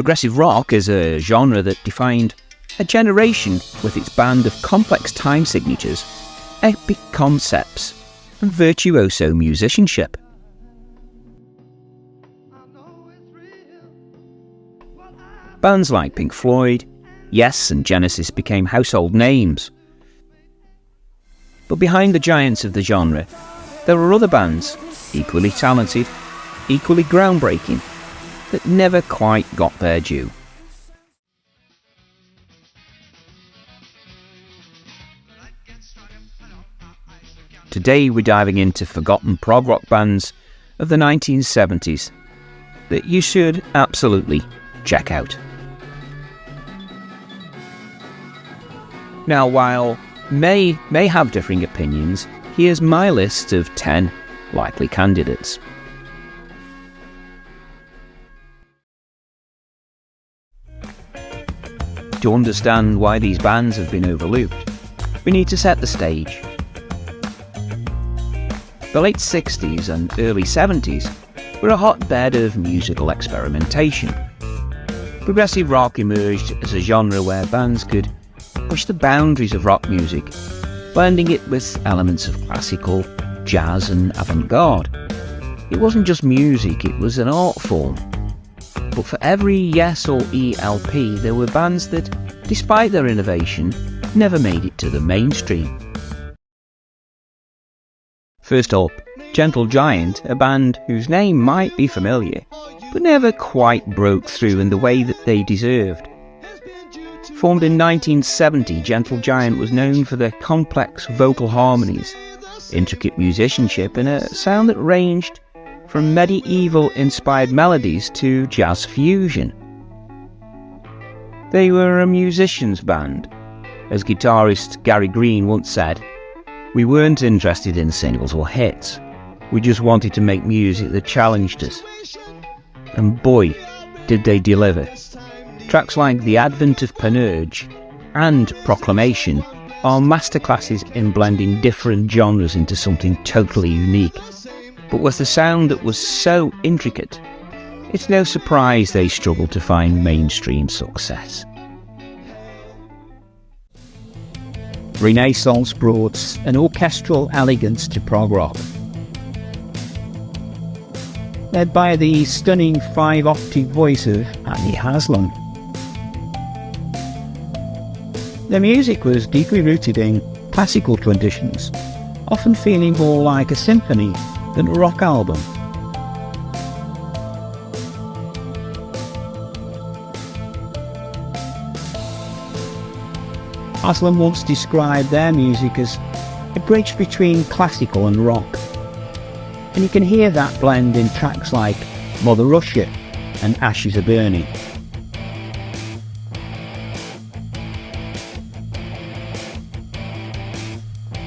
Progressive rock is a genre that defined a generation with its band of complex time signatures, epic concepts, and virtuoso musicianship. Bands like Pink Floyd, Yes and Genesis became household names. But behind the giants of the genre, there were other bands, equally talented, equally groundbreaking, that never quite got their due. Today we're diving into forgotten prog rock bands of the 1970s that you should absolutely check out. Now, while may have differing opinions, here's my list of 10 likely candidates. To understand why these bands have been overlooked, we need to set the stage. The late 60s and early 70s were a hotbed of musical experimentation. Progressive rock emerged as a genre where bands could push the boundaries of rock music, blending it with elements of classical, jazz and avant-garde. It wasn't just music, it was an art form. But for every Yes or E LP, there were bands that, despite their innovation, never made it to the mainstream. First up, Gentle Giant, a band whose name might be familiar, but never quite broke through in the way that they deserved. Formed in 1970, Gentle Giant was known for their complex vocal harmonies, intricate musicianship, and a sound that ranged from medieval-inspired melodies to jazz fusion. They were a musician's band. As guitarist Gary Green once said, "We weren't interested in singles or hits. We just wanted to make music that challenged us." And boy, did they deliver. Tracks like The Advent of Panurge and Proclamation are masterclasses in blending different genres into something totally unique. But with a sound that was so intricate, it's no surprise they struggled to find mainstream success. Renaissance brought an orchestral elegance to prog rock, led by the stunning 5-octave voice of Annie Haslam. Their music was deeply rooted in classical traditions, often feeling more like a symphony than a rock album. Haslam once described their music as a bridge between classical and rock, and you can hear that blend in tracks like Mother Russia and Ashes Are Burning.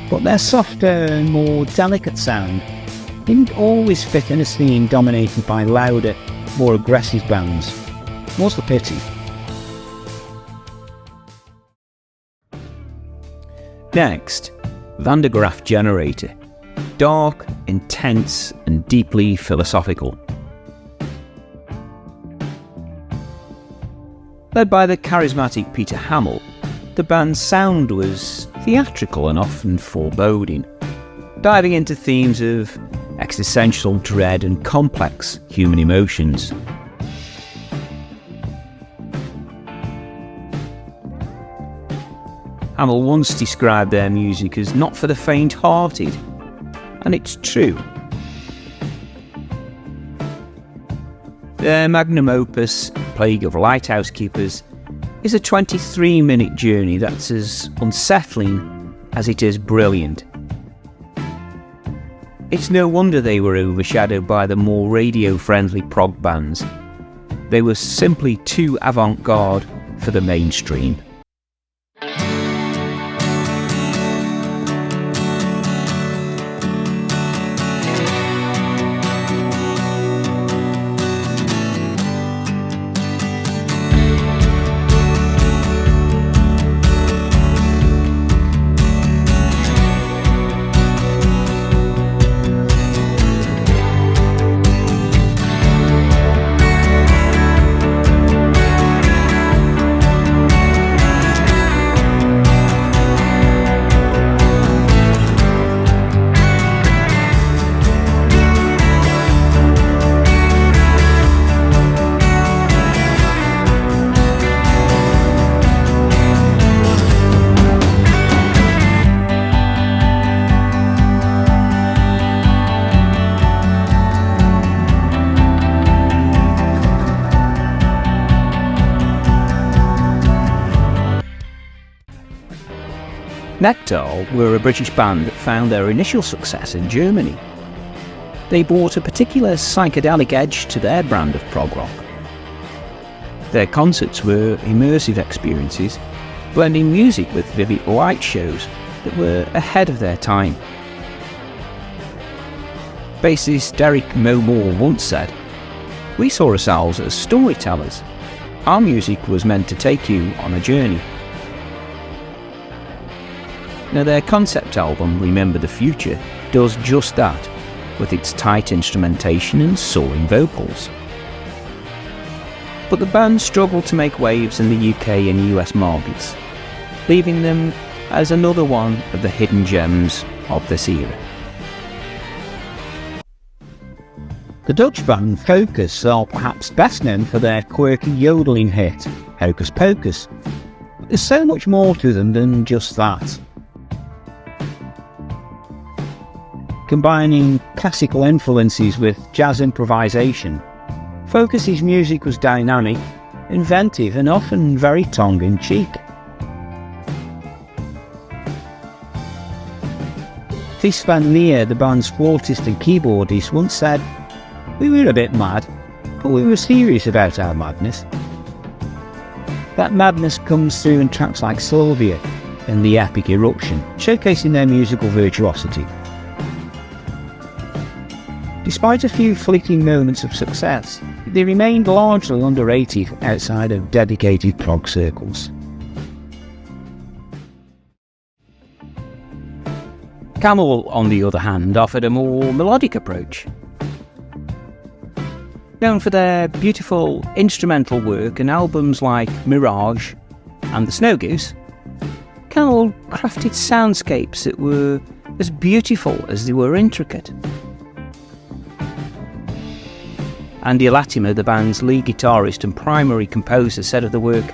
But their softer and more delicate sound didn't always fit in a scene dominated by louder, more aggressive bands. What's the pity? Next, Van der Graaf Generator. Dark, intense and deeply philosophical. Led by the charismatic Peter Hammill, the band's sound was theatrical and often foreboding, diving into themes of existential dread and complex human emotions. Hammill once described their music as not for the faint-hearted, and it's true. Their magnum opus, Plague of Lighthouse Keepers, is a 23-minute journey that's as unsettling as it is brilliant. It's no wonder they were overshadowed by the more radio-friendly prog bands. They were simply too avant-garde for the mainstream. Nectar were a British band that found their initial success in Germany. They brought a particular psychedelic edge to their brand of prog rock. Their concerts were immersive experiences, blending music with vivid light shows that were ahead of their time. Bassist Derek Mo Moore once said, "We saw ourselves as storytellers. Our music was meant to take you on a journey." Now their concept album, Remember the Future, does just that, with its tight instrumentation and soaring vocals. But the band struggled to make waves in the UK and US markets, leaving them as another one of the hidden gems of this era. The Dutch band Focus are perhaps best known for their quirky yodeling hit, Hocus Pocus. But there's so much more to them than just that. Combining classical influences with jazz improvisation, Focus's music was dynamic, inventive and often very tongue-in-cheek. Ties van Leer, the band's flautist and keyboardist, once said, "We were a bit mad, but we were serious about our madness." That madness comes through in tracks like Sylvia and The Epic Eruption, showcasing their musical virtuosity. Despite a few fleeting moments of success, they remained largely underrated outside of dedicated prog circles. Camel, on the other hand, offered a more melodic approach. Known for their beautiful instrumental work and albums like Mirage and The Snow Goose, Camel crafted soundscapes that were as beautiful as they were intricate. Andy Latimer, the band's lead guitarist and primary composer, said of the work,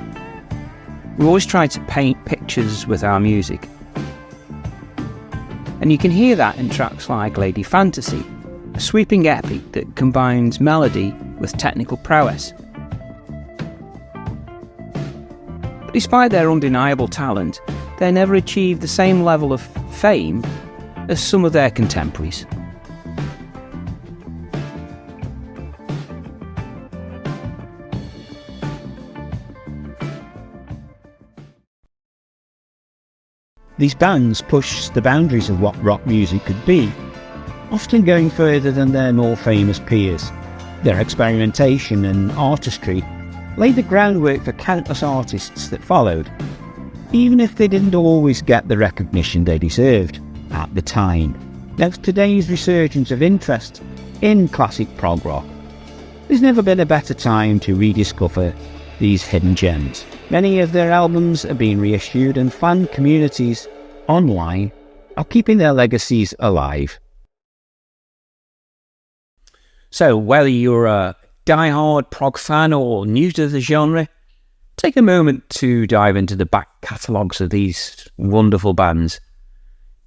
"We always try to paint pictures with our music." And you can hear that in tracks like Lady Fantasy, a sweeping epic that combines melody with technical prowess. But despite their undeniable talent, they never achieved the same level of fame as some of their contemporaries. These bands pushed the boundaries of what rock music could be, often going further than their more famous peers. Their experimentation and artistry laid the groundwork for countless artists that followed, even if they didn't always get the recognition they deserved at the time. Now, today's resurgence of interest in classic prog rock, there's never been a better time to rediscover these hidden gems. Many of their albums are being reissued, and fan communities online are keeping their legacies alive. So whether you're a die-hard prog fan or new to the genre, take a moment to dive into the back catalogues of these wonderful bands.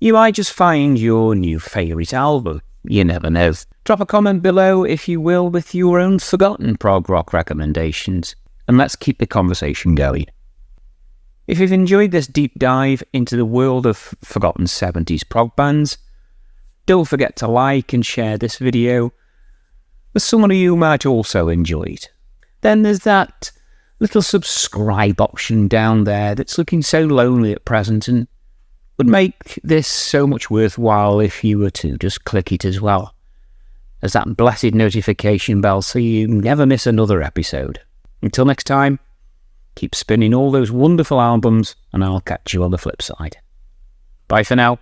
You might just find your new favourite album. You never know. Drop a comment below, if you will, with your own forgotten prog rock recommendations, and let's keep the conversation going. If you've enjoyed this deep dive into the world of forgotten 70s prog bands, don't forget to like and share this video with someone who you might also enjoy it. Then there's that little subscribe option down there that's looking so lonely at present and would make this so much worthwhile if you were to just click it as well. There's that blessed notification bell so you never miss another episode. Until next time, keep spinning all those wonderful albums and I'll catch you on the flip side. Bye for now.